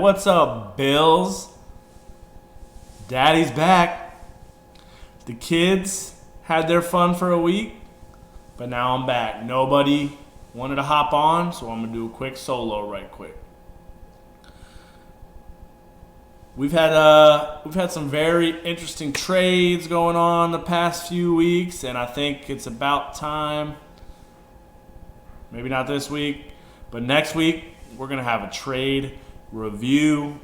What's up, Bills? Daddy's back. The kids had their fun for a week, but now I'm back. Nobody wanted to hop on, so I'm going to do a quick solo right quick. We've had some very interesting trades going on the past few weeks, and I think it's about time. Maybe not this week, but next week we're gonna have a trade review.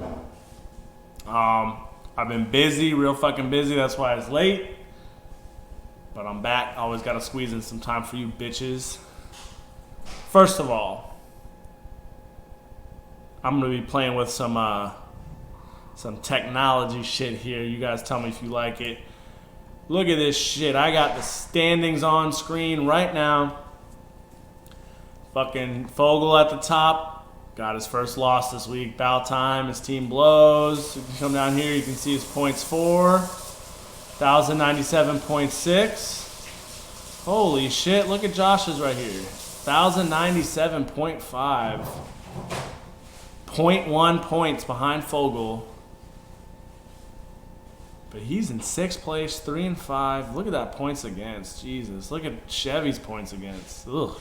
I've been busy, real fucking busy. That's why it's late, but I'm back. Always gotta squeeze in some time for you bitches. First of all, I'm gonna be playing with some technology shit here. You guys tell me if you like it. Look at this shit. I got the standings on screen right now. Fucking Fogel at the top. Got his first loss this week. About time. His team blows. If you come down here, you can see his points for 1,097.6. Holy shit. Look at Josh's right here. 1,097.5. 0.1 points behind Fogel. But he's in 6th place, 3 and 5. Look at that points against. Jesus. Look at Chevy's points against. Ugh.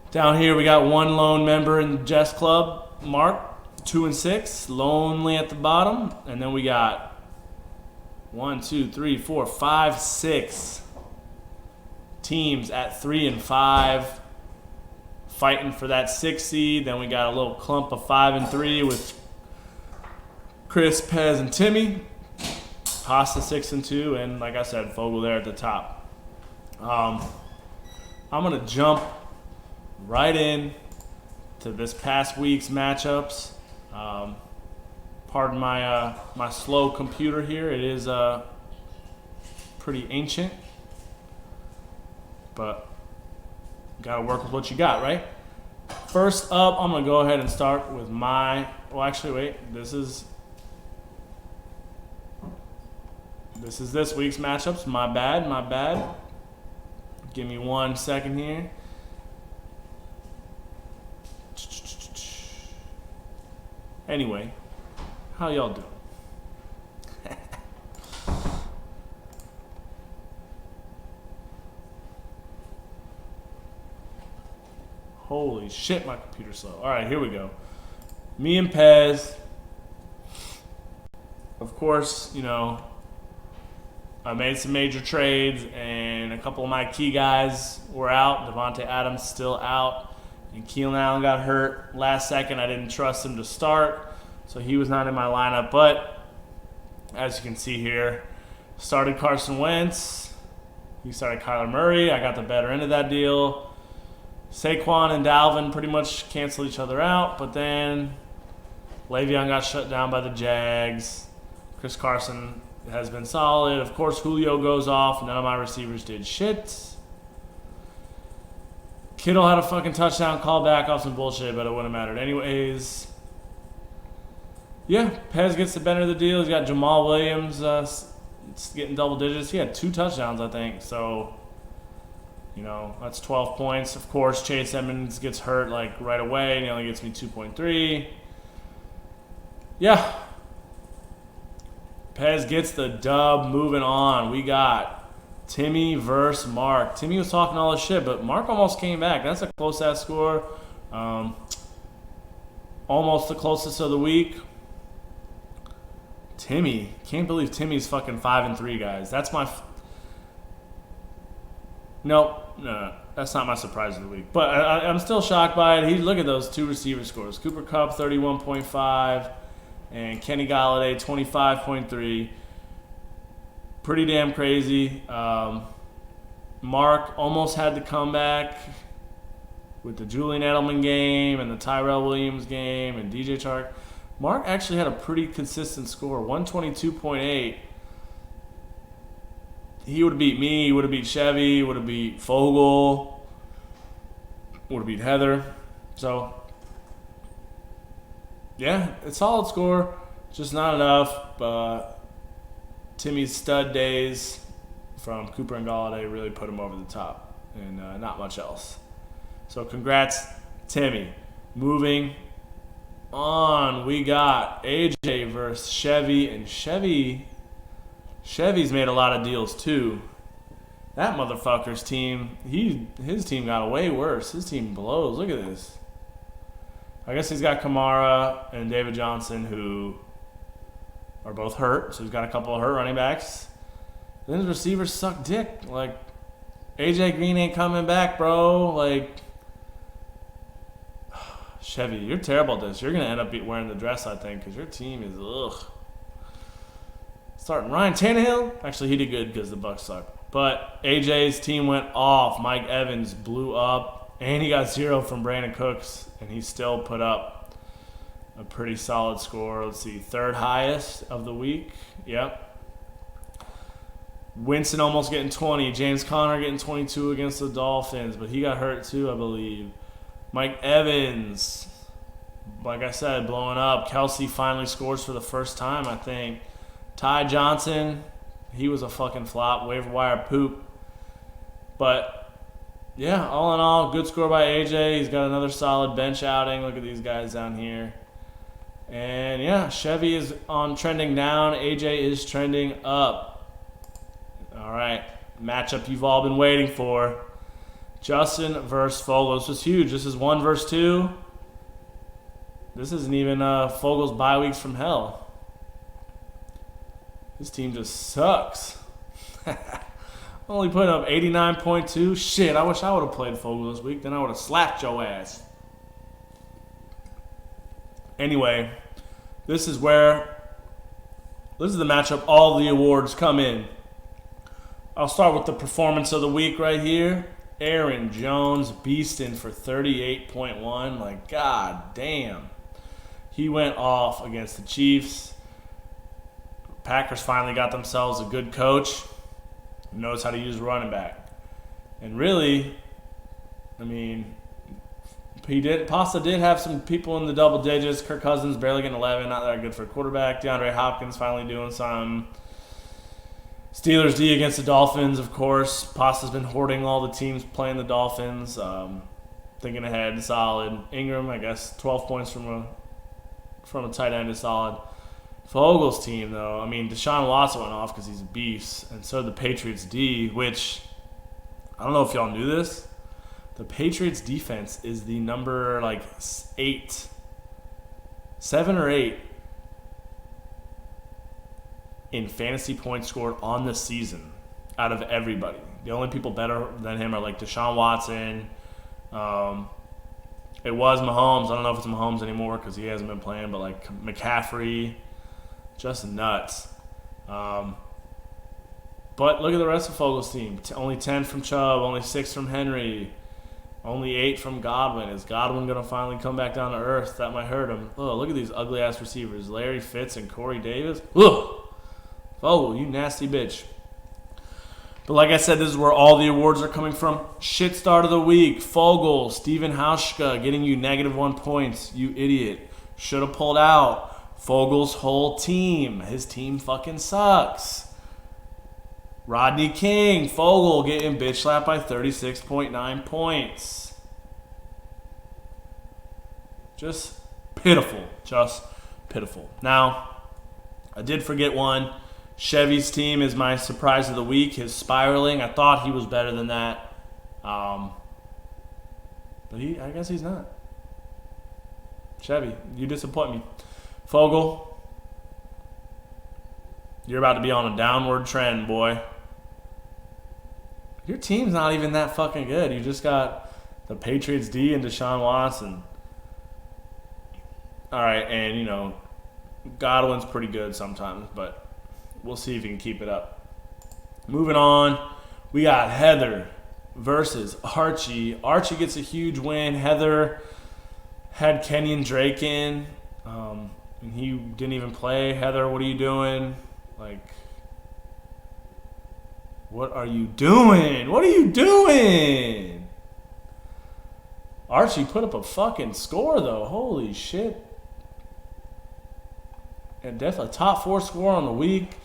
Down here we got one lone member in the Jess Club, Mark, 2 and 6, lonely at the bottom. And then we got 1, 2, 3, 4, 5, 6 teams at 3 and 5 fighting for that 6 seed. Then we got a little clump of 5 and 3 with Chris, Pez, and Timmy. Pasta 6 and 2, and like I said, Fogel there at the top. I'm gonna jump right in to this past week's matchups. Pardon my slow computer here. It is pretty ancient, but gotta work with what you got, right? First up, I'm gonna go ahead and start with my. Well, actually, wait. This is this week's matchups. My bad. Give me 1 second here. Anyway, how y'all doing? Holy shit, my computer's slow. All right, here we go. Me and Pez. Of course, you know, I made some major trades, and a couple of my key guys were out. Devontae Adams still out, and Keelan Allen got hurt last second. I didn't trust him to start, so he was not in my lineup. But as you can see here, started Carson Wentz. He started Kyler Murray. I got the better end of that deal. Saquon and Dalvin pretty much canceled each other out, but then Le'Veon got shut down by the Jags. Chris Carson has been solid. Of course, Julio goes off. None of my receivers did shit. Kittle had a fucking touchdown call back off some bullshit, but it wouldn't have mattered anyways. Yeah, Pez gets the better of the deal. He's got Jamal Williams getting double digits. He had 2 touchdowns, I think. So, you know, that's 12 points. Of course, Chase Edmonds gets hurt like right away, and he only gets me 2.3. Yeah. Pez gets the dub. Moving on. We got Timmy versus Mark. Timmy was talking all this shit, but Mark almost came back. That's a close-ass score. Almost the closest of the week. Timmy. Can't believe Timmy's fucking 5 and 3, guys. That's my... No. That's not my surprise of the week. But I'm still shocked by it. Look at those 2 receiver scores. Cooper Kupp, 31.5. And Kenny Galladay, 25.3. Pretty damn crazy. Mark almost had to come back with the Julian Edelman game and the Tyrell Williams game and DJ Chark. Mark actually had a pretty consistent score, 122.8. He would have beat me, he would have beat Chevy, would have beat Fogel, would have beat Heather. So, yeah, it's a solid score, just not enough. But Timmy's stud days from Cooper and Galladay really put him over the top, and not much else. So congrats, Timmy. Moving on. We got AJ versus Chevy, and Chevy's made a lot of deals too. That motherfucker's team, his team got way worse. His team blows. Look at this. I guess he's got Kamara and David Johnson, who are both hurt. So he's got a couple of hurt running backs. Then his receivers suck dick. Like, AJ Green ain't coming back, bro. Like, Chevy, you're terrible at this. You're going to end up wearing the dress, I think, because your team is, ugh. Starting Ryan Tannehill. Actually, he did good because the Bucs suck. But AJ's team went off. Mike Evans blew up. And he got 0 from Brandon Cooks. And he still put up a pretty solid score. Let's see, 3rd highest of the week. Yep. Winston almost getting 20. James Conner getting 22 against the Dolphins. But he got hurt too, I believe. Mike Evans, like I said, blowing up. Kelsey finally scores for the first time, I think. Ty Johnson, he was a fucking flop. Waiver wire poop. But, yeah, all in all, good score by AJ. He's got another solid bench outing. Look at these guys down here. And, yeah, Chevy is on trending down. AJ is trending up. All right, matchup you've all been waiting for. Justin versus Fogel. This was huge. This is 1 versus 2. This isn't even Fogel's bye weeks from hell. This team just sucks. Only putting up 89.2. Shit, I wish I would have played Fogel this week. Then I would have slapped your ass. Anyway, this is the matchup all the awards come in. I'll start with the performance of the week right here. Aaron Jones beasting for 38.1. Like, god damn. He went off against the Chiefs. Packers finally got themselves a good coach who knows how to use running back. And really, I mean, Pasta did have some people in the double digits. Kirk Cousins barely getting 11. Not that good for a quarterback. DeAndre Hopkins finally doing some. Steelers D against the Dolphins, of course. Pasta's been hoarding all the teams playing the Dolphins. Thinking ahead, solid. Ingram, I guess, 12 points from a tight end is solid. Fogel's team, though, I mean, Deshaun Watson went off because he's a beast, and so did the Patriots D, which, I don't know if y'all knew this. The Patriots defense is the number, 7 or 8 in fantasy points scored on the season out of everybody. The only people better than him are Deshaun Watson. It was Mahomes. I don't know if it's Mahomes anymore because he hasn't been playing, but McCaffrey, just nuts. But look at the rest of Fogel's team. Only 10 from Chubb, only 6 from Henry, only 8 from Godwin. Is Godwin going to finally come back down to earth? That might hurt him. Oh, look at these ugly-ass receivers. Larry Fitz and Corey Davis. Ugh. Fogel, you nasty bitch. But like I said, this is where all the awards are coming from. Shit start of the week. Fogel, Steven Hauschka getting you -1 points. You idiot. Should have pulled out. Fogel's whole team. His team fucking sucks. Rodney King, Fogel getting bitch slapped by 36.9 points. Just pitiful. Just pitiful. Now, I did forget one. Chevy's team is my surprise of the week. His spiraling. I thought he was better than that. But I guess he's not. Chevy, you disappoint me. Fogel, you're about to be on a downward trend, boy. Your team's not even that fucking good. You just got the Patriots D and Deshaun Watson. All right, and, Godwin's pretty good sometimes, but we'll see if he can keep it up. Moving on, we got Heather versus Archie. Archie gets a huge win. Heather had Kenyon Drake in, and he didn't even play. Heather, what are you doing? What are you doing? What are you doing? Archie put up a fucking score, though. Holy shit. And definitely top 4 score on the week.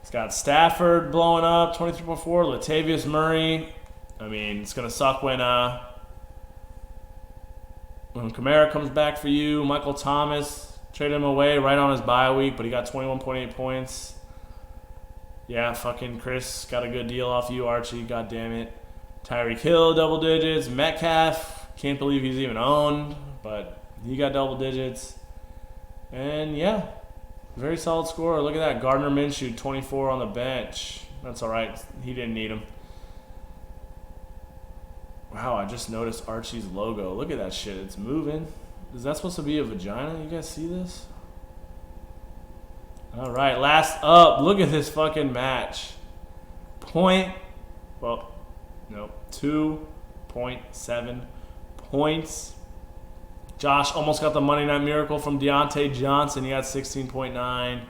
It's got Stafford blowing up, 23.4. Latavius Murray. I mean, it's going to suck when When Kamara comes back for you, Michael Thomas, traded him away right on his bye week, but he got 21.8 points. Yeah, fucking Chris got a good deal off you, Archie. God damn it. Tyreek Hill, double digits. Metcalf, can't believe he's even owned, but he got double digits. And yeah, very solid scorer. Look at that. Gardner Minshew, 24 on the bench. That's all right. He didn't need him. Wow, I just noticed Archie's logo. Look at that shit. It's moving. Is that supposed to be a vagina? You guys see this? All right, last up. Look at this fucking match. 2.7 points. Josh almost got the Monday Night Miracle from Deontay Johnson. He got 16.9.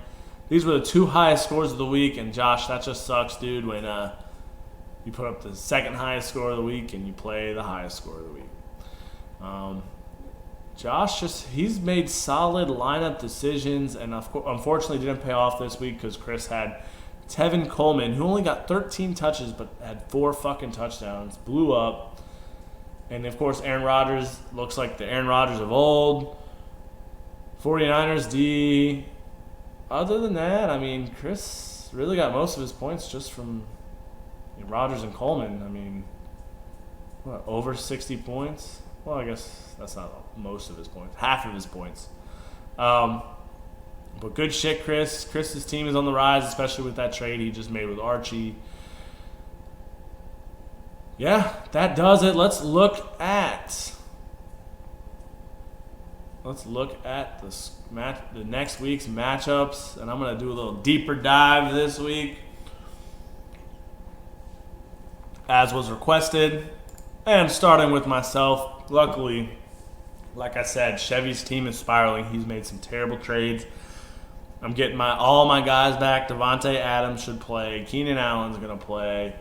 These were the two highest scores of the week, and Josh, that just sucks, dude, when you put up the second highest score of the week and you play the highest score of the week. Josh, he's made solid lineup decisions, and unfortunately didn't pay off this week because Chris had Tevin Coleman, who only got 13 touches but had 4 fucking touchdowns, blew up. And, of course, Aaron Rodgers looks like the Aaron Rodgers of old. 49ers D. Other than that, I mean, Chris really got most of his points just from Rodgers and Coleman. I mean, what, over 60 points? Well, I guess that's not most of his points. Half of his points. But good shit, Chris. Chris's team is on the rise, especially with that trade he just made with Archie. Yeah, that does it. Let's look at the next week's matchups, and I'm going to do a little deeper dive this week, as was requested. And starting with myself, luckily, like I said, Chevy's team is spiraling. He's made some terrible trades. I'm getting all my guys back. Davante Adams should play. Keenan Allen's going to play.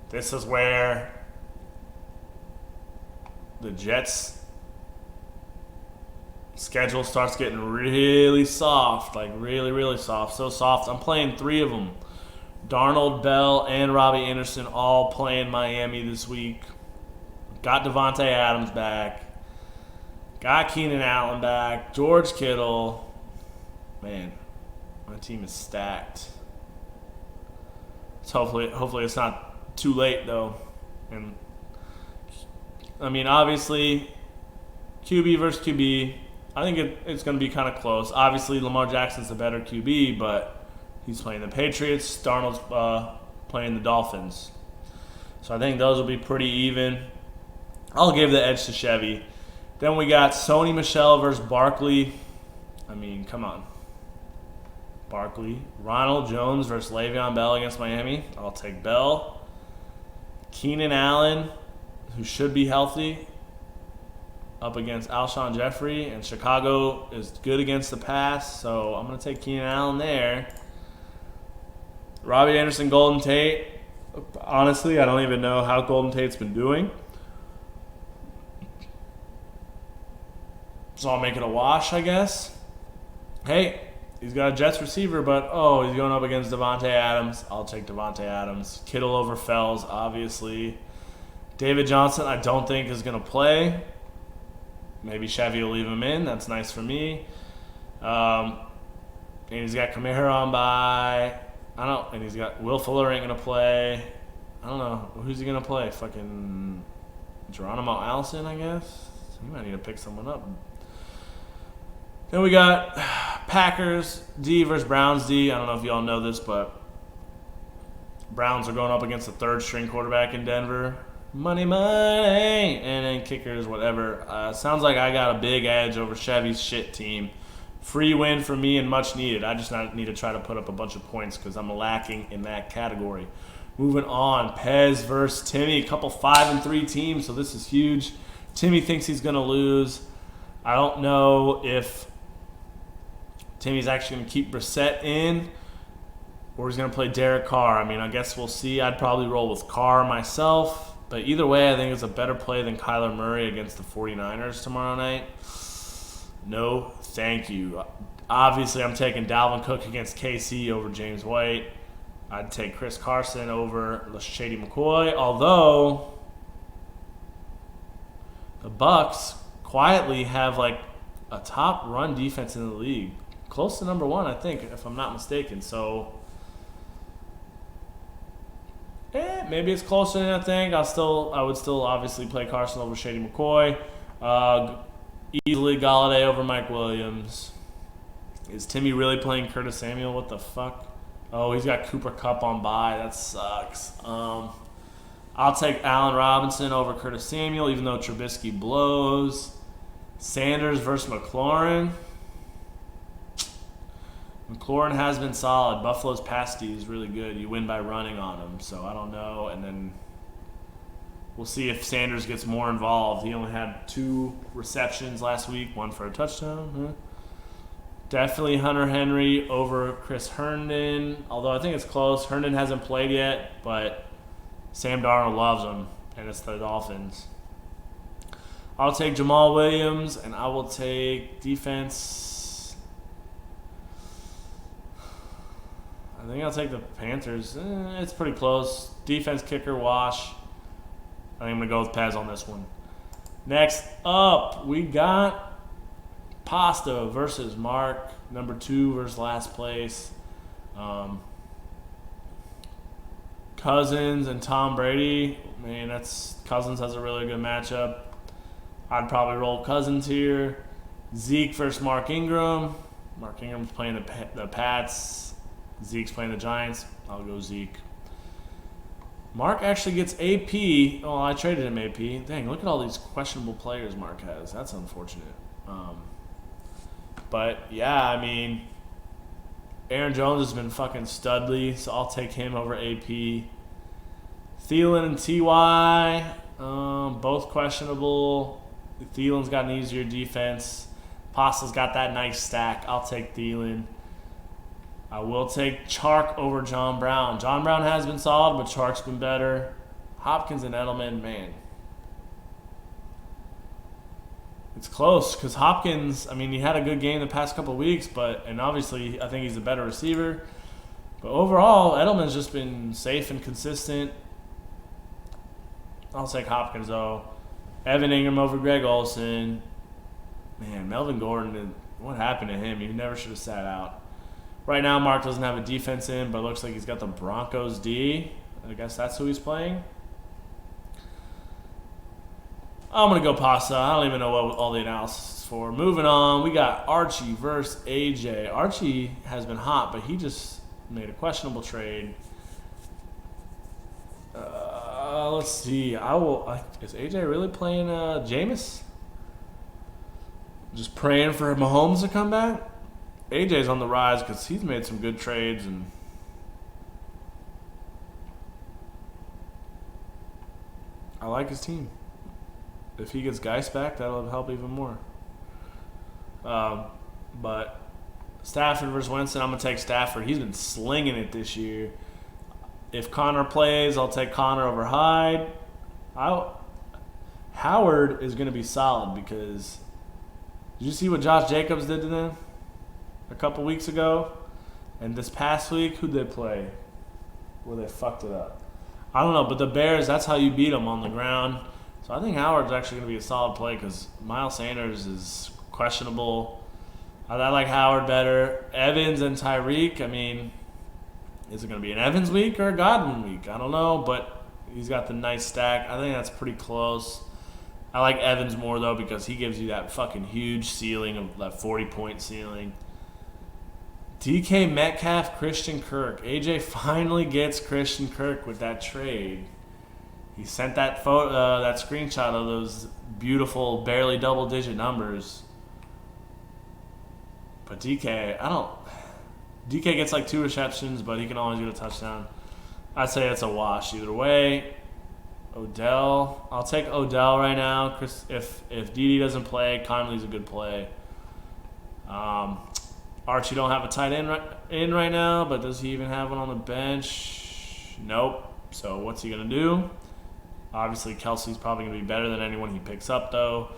This is where the Jets' schedule starts getting really soft, like really, really soft. So soft, I'm playing 3 of them. Darnold, Bell, and Robbie Anderson all playing Miami this week. Got Davante Adams back. Got Keenan Allen back. George Kittle. Man, my team is stacked. So hopefully it's not too late, though. And I mean, obviously, QB versus QB, I think it's going to be kind of close. Obviously, Lamar Jackson's the better QB, but he's playing the Patriots. Darnold's playing the Dolphins. So I think those will be pretty even. I'll give the edge to Chevy. Then we got Sony Michel versus Barkley. I mean, come on. Barkley. Ronald Jones versus Le'Veon Bell against Miami. I'll take Bell. Keenan Allen, who should be healthy, up against Alshon Jeffrey. And Chicago is good against the pass, so I'm going to take Keenan Allen there. Robbie Anderson, Golden Tate. Honestly, I don't even know how Golden Tate's been doing. So I'll make it a wash, I guess. Hey, he's got a Jets receiver, but he's going up against Davante Adams. I'll take Davante Adams. Kittle over Fells, obviously. David Johnson, I don't think is going to play. Maybe Chevy will leave him in. That's nice for me. And he's got Kamara on bye. And he's got Will Fuller ain't going to play. I don't know. Who's he going to play? Fucking Geronimo Allison, I guess? He might need to pick someone up. Then we got Packers D versus Browns D. I don't know if y'all know this, but Browns are going up against the third-string quarterback in Denver. Money. And then kickers, whatever. Sounds like I got a big edge over Chevy's shit team. Free win for me and much needed. I just need to try to put up a bunch of points because I'm lacking in that category. Moving on, Pez versus Timmy. A couple 5-3 teams, so this is huge. Timmy thinks he's going to lose. I don't know if Timmy's actually going to keep Brissett in or he's going to play Derek Carr. I mean, I guess we'll see. I'd probably roll with Carr myself. But either way, I think it's a better play than Kyler Murray against the 49ers tomorrow night. No, thank you. Obviously, I'm taking Dalvin Cook against KC over James White. I'd take Chris Carson over Shady McCoy. Although the Bucks, quietly have like a top run defense in the league. Close to number one, I think, if I'm not mistaken. So, maybe it's closer than I think. I would still obviously play Carson over Shady McCoy. Easily Galladay over Mike Williams. Is Timmy really playing Curtis Samuel? What the fuck? Oh, he's got Cooper Kupp on bye. That sucks. I'll take Allen Robinson over Curtis Samuel, even though Trubisky blows. Sanders versus McLaurin. McLaurin has been solid. Buffalo's pass D is really good. You win by running on him, so I don't know. And then we'll see if Sanders gets more involved. He only had 2 receptions last week, 1 for a touchdown. Definitely Hunter Henry over Chris Herndon, although I think it's close. Herndon hasn't played yet, but Sam Darnold loves him, and it's the Dolphins. I'll take Jamal Williams, and I will take defense. I think I'll take the Panthers. It's pretty close. Defense, kicker, wash. I think I'm going to go with Pez on this one. Next up, we got Pasta versus Mark. Number 2 versus last place. Cousins and Tom Brady. Man, Cousins has a really good matchup. I'd probably roll Cousins here. Zeke versus Mark Ingram. Mark Ingram's playing the Pats. Zeke's playing the Giants. I'll go Zeke. Mark actually gets AP. Oh, I traded him AP. Dang, look at all these questionable players Mark has. That's unfortunate. But, yeah, I mean, Aaron Jones has been fucking studly, so I'll take him over AP. Thielen and T.Y., both questionable. Thielen's got an easier defense. Pasta's got that nice stack. I'll take Thielen. I will take Chark over John Brown. John Brown has been solid, but Chark's been better. Hopkins and Edelman, man. It's close because Hopkins, I mean, he had a good game the past couple of weeks, and obviously I think he's a better receiver. But overall, Edelman's just been safe and consistent. I'll take Hopkins, though. Evan Ingram over Greg Olsen. Man, Melvin Gordon, what happened to him? He never should have sat out. Right now, Mark doesn't have a defense in, but it looks like he's got the Broncos D. I guess that's who he's playing. I'm going to go Pasta. I don't even know what all the analysis is for. Moving on, we got Archie versus AJ. Archie has been hot, but he just made a questionable trade. Let's see. Is AJ really playing Jameis? Just praying for Mahomes to come back? AJ's on the rise because he's made some good trades, and I like his team. If he gets Geist back, that'll help even more. But Stafford versus Winston, I'm going to take Stafford. He's been slinging it this year. If Connor plays, I'll take Connor over Hyde. Howard is going to be solid because did you see what Josh Jacobs did to them a couple weeks ago? And this past week, who'd they play? Where they fucked it up. I don't know, but the Bears, that's how you beat them on the ground. So I think Howard's actually going to be a solid play because Miles Sanders is questionable. I like Howard better. Evans and Tyreek, I mean, is it going to be an Evans week or a Godwin week? I don't know, but he's got the nice stack. I think that's pretty close. I like Evans more, though, because he gives you that fucking huge ceiling of that 40-point ceiling. DK Metcalf, Christian Kirk. AJ finally gets Christian Kirk with that trade. He sent that photo, that screenshot of those beautiful, barely double-digit numbers. But DK gets like 2 receptions, but he can always get a touchdown. I'd say it's a wash either way. Odell. I'll take Odell right now. If Dede doesn't play, Conley's a good play. Archie don't have a tight end right now, but does he even have one on the bench? Nope. So what's he going to do? Obviously, Kelsey's probably going to be better than anyone he picks up, though.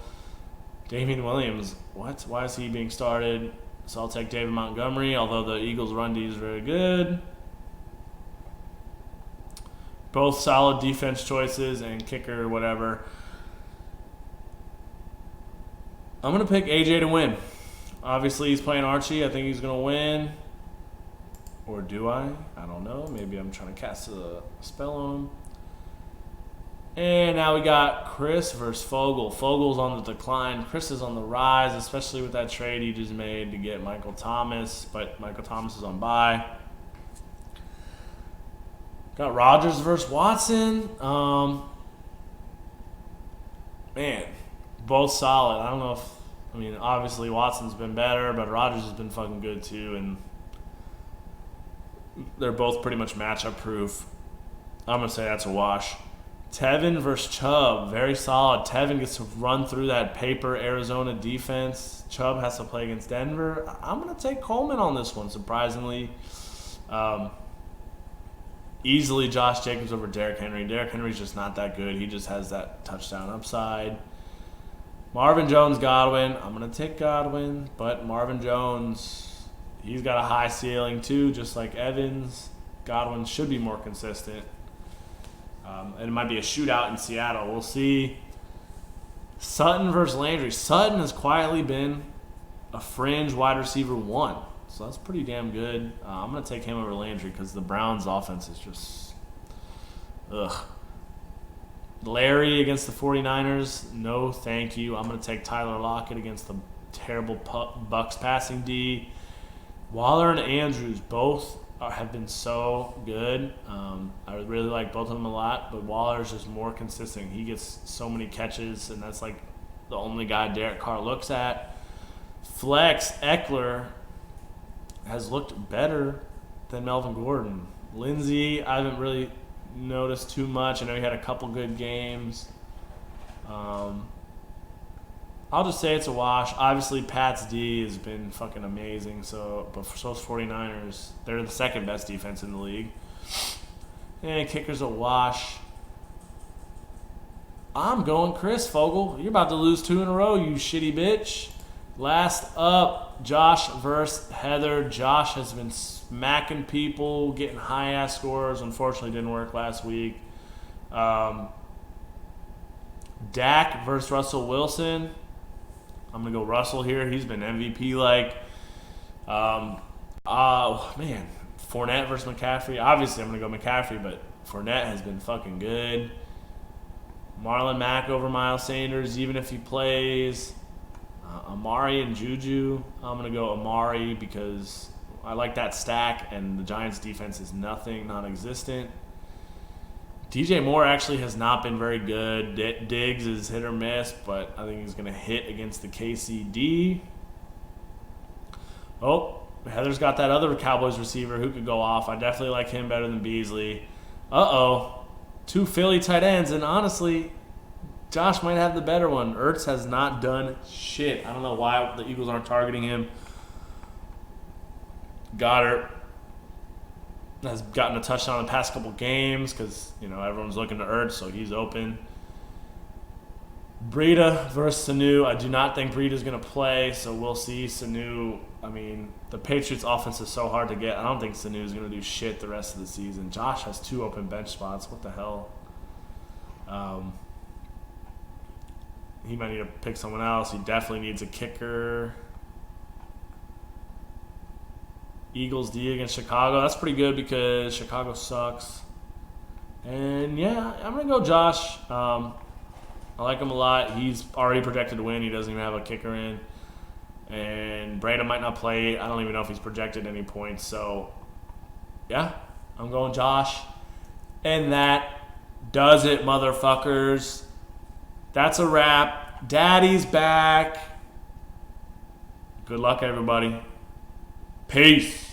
Damian Williams, what? Why is he being started? So I'll take David Montgomery, although the Eagles' run D is very good. Both solid defense choices and kicker, whatever. I'm going to pick AJ to win. Obviously, he's playing Archie. I think he's going to win. Or do I? I don't know. Maybe I'm trying to cast a spell on him. And now we got Chris versus Fogel. Fogel's on the decline. Chris is on the rise, especially with that trade he just made to get Michael Thomas. But Michael Thomas is on bye. Got Rogers versus Watson. Man, both solid. I don't know if... I mean, obviously Watson's been better, but Rogers has been fucking good too. And they're both pretty much matchup proof. I'm going to say that's a wash. Tevin versus Chubb, very solid. Tevin gets to run through that paper Arizona defense. Chubb has to play against Denver. I'm going to take Coleman on this one, surprisingly. Easily Josh Jacobs over Derrick Henry. Derrick Henry's just not that good. He just has that touchdown upside. Marvin Jones, Godwin. I'm going to take Godwin, but Marvin Jones, he's got a high ceiling too, just like Evans. Godwin should be more consistent. And it might be a shootout in Seattle. We'll see. Sutton versus Landry. Sutton has quietly been a fringe wide receiver 1. So that's pretty damn good. I'm going to take him over Landry because the Browns' offense is just... ugh. Larry against the 49ers. No, thank you. I'm going to take Tyler Lockett against the terrible Bucks passing D. Waller and Andrews both have been so good. I really like both of them a lot, but Waller's just more consistent. He gets so many catches, and that's like the only guy Derek Carr looks at. Flex, Eckler has looked better than Melvin Gordon. Lindsey, I haven't really noticed too much. I know he had a couple good games. I'll just say it's a wash. Obviously, Pat's D has been fucking amazing. But for those 49ers, they're the second best defense in the league. And kicker's a wash. I'm going Chris Fogel. You're about to lose 2 in a row, you shitty bitch. Last up, Josh versus Heather. Josh has been smacking people, getting high-ass scores. Unfortunately, didn't work last week. Dak versus Russell Wilson. I'm going to go Russell here. He's been MVP-like. Man, Fournette versus McCaffrey. Obviously, I'm going to go McCaffrey, but Fournette has been fucking good. Marlon Mack over Miles Sanders, even if he plays. Amari and Juju. I'm going to go Amari because I like that stack, and the Giants' defense is non-existent. DJ Moore actually has not been very good. Diggs is hit or miss, but I think he's going to hit against the KCD. Oh, Heather's got that other Cowboys receiver who could go off. I definitely like him better than Beasley. 2 Philly tight ends, and honestly, Josh might have the better one. Ertz has not done shit. I don't know why the Eagles aren't targeting him. Goddard has gotten a touchdown in the past couple games because, everyone's looking to Ertz, so he's open. Breida versus Sanu. I do not think Breida's going to play, so we'll see. Sanu, the Patriots' offense is so hard to get. I don't think Sanu is going to do shit the rest of the season. Josh has 2 open bench spots. What the hell? He might need to pick someone else. He definitely needs a kicker. Eagles D against Chicago. That's pretty good because Chicago sucks. And yeah, I'm going to go Josh. I like him a lot. He's already projected to win. He doesn't even have a kicker in. And Breida might not play. I don't even know if he's projected any points. So, yeah, I'm going Josh. And that does it, motherfuckers. That's a wrap. Daddy's back. Good luck, everybody. Peace.